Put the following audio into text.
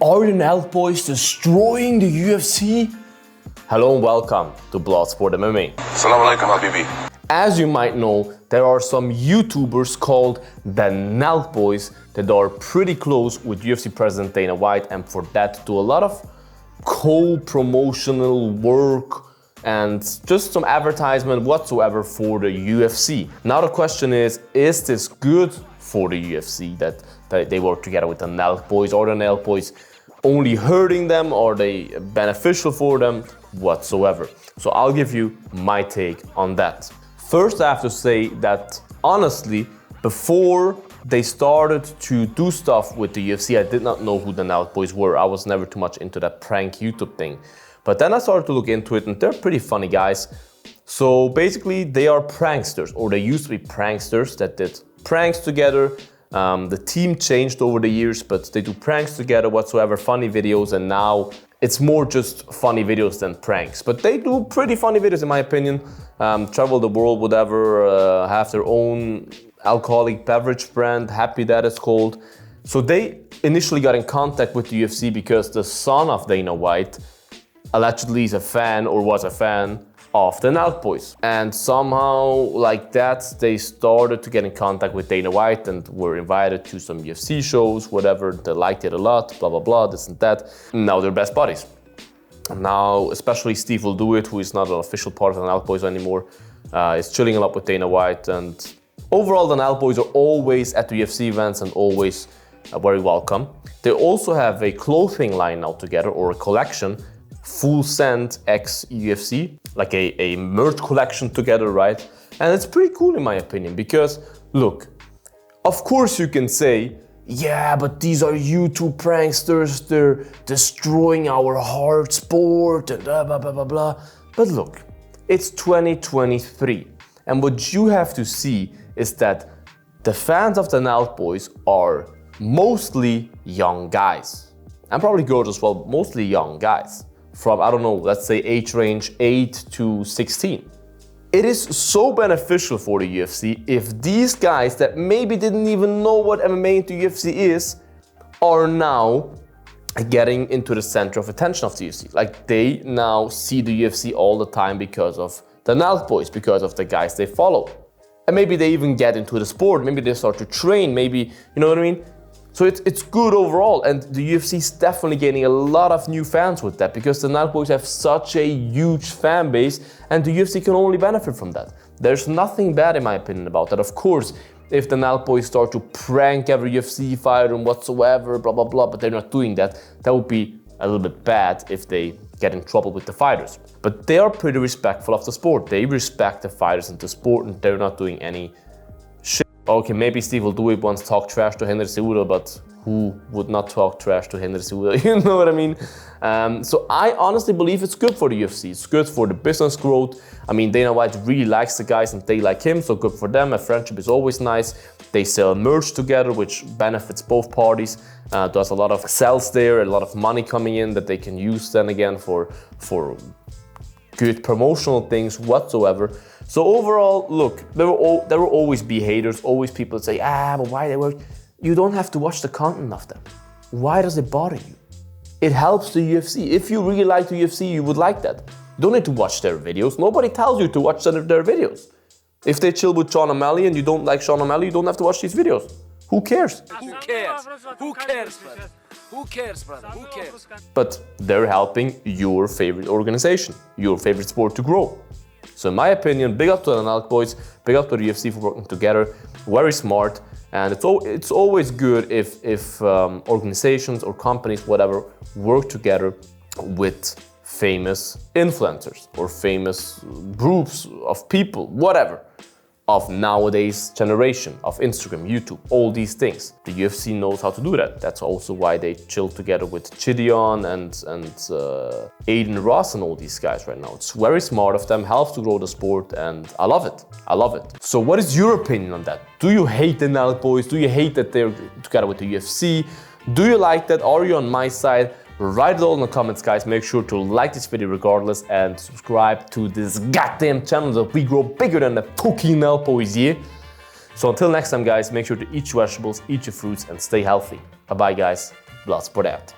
Are the Nelk Boys destroying the UFC? Hello and welcome to Bloodsport MMA. Assalamu alaikum, Habibi. As you might know, there are some YouTubers called the Nelk Boys that are pretty close with UFC President Dana White, and for that do a lot of co-promotional work and just some advertisement whatsoever for the UFC. Now the question is this good for the UFC that they work together with the Nelk Boys? Or the Nelk Boys only hurting them? Are they beneficial for them whatsoever? So I'll give you my take on that. First, I have to say that honestly, before they started to do stuff with the UFC, I did not know who the Nelk Boys were. I was never too much into that prank YouTube thing. But then I started to look into it, and they're pretty funny guys. So basically, they are pranksters, or they used to be pranksters that did pranks together. The team changed over the years, but they do pranks together whatsoever, funny videos, and now it's more just funny videos than pranks. But they do pretty funny videos in my opinion. Travel the world, whatever, have their own alcoholic beverage brand, Happy that it's called. So they initially got in contact with the UFC because the son of Dana White allegedly is a fan, or was a fan, of the Nelk Boys. And somehow, like that, they started to get in contact with Dana White and were invited to some UFC shows, whatever. They liked it a lot, blah, blah, blah, this and that. Now they're best buddies. Now, especially Steve will do it, who is not an official part of the Nelk Boys anymore, is chilling a lot with Dana White. And overall, the Nelk Boys are always at the UFC events and always very welcome. They also have a clothing line now together, or a collection, Full Send X UFC, like a merch collection together, right? And it's pretty cool in my opinion, because look, of course you can say, yeah, but these are YouTube pranksters, they're destroying our hard sport and blah, blah, blah, blah, blah. But look, it's 2023. And what you have to see is that the fans of the Nelk Boys are mostly young guys. And probably girls as well, mostly young guys. From, I don't know, let's say age range 8 to 16. It is so beneficial for the UFC if these guys that maybe didn't even know what MMA into UFC is, are now getting into the center of attention of the UFC. Like, they now see the UFC all the time because of the Nelk Boys, because of the guys they follow. And maybe they even get into the sport, maybe they start to train, maybe, you know what I mean? So it's good overall, and the UFC is definitely gaining a lot of new fans with that, because the Nelk Boys have such a huge fan base, and the UFC can only benefit from that. There's nothing bad in my opinion about that. Of course, if the Nelk Boys start to prank every UFC fighter and whatsoever, blah, blah, blah, but they're not doing that, that would be a little bit bad if they get in trouble with the fighters. But they are pretty respectful of the sport. They respect the fighters in the sport, and they're not doing any shit. Okay, maybe Steve will do it once, talk trash to Henry Cejudo, but who would not talk trash to Henry Cejudo? You know what I mean? So I honestly believe it's good for the UFC. It's good for the business growth. I mean, Dana White really likes the guys and they like him, so good for them. A friendship is always nice. They sell merch together, which benefits both parties. There's a lot of sales there, a lot of money coming in that they can use then again for good promotional things whatsoever. So overall, look, there will always be haters, always people that say, but why they work? You don't have to watch the content of them. Why does it bother you? It helps the UFC. If you really like the UFC, you would like that. You don't need to watch their videos. Nobody tells you to watch their videos. If they chill with Sean O'Malley and you don't like Sean O'Malley, you don't have to watch these videos. Who cares? Who cares? Who cares, brother? Who cares, brother? Who cares? But they're helping your favorite organization, your favorite sport to grow. So in my opinion, big up to the Nelk Boys, big up to the UFC for working together, very smart. And it's always good if organizations or companies, whatever, work together with famous influencers or famous groups of people, whatever, of nowadays generation, of Instagram, YouTube, all these things. The UFC knows how to do that. That's also why they chill together with Chidion and Adin Ross and all these guys right now. It's very smart of them, helps to grow the sport, and I love it. I love it. So what is your opinion on that? Do you hate the Nelk Boys? Do you hate that they're together with the UFC? Do you like that? Are you on my side? Write it all in the comments, guys. Make sure to like this video regardless and subscribe to this goddamn channel that we grow bigger than the fucking Nelk Boys, yeah? So until next time, guys, make sure to eat your vegetables, eat your fruits, and stay healthy. Bye-bye, guys. Bloodsport out.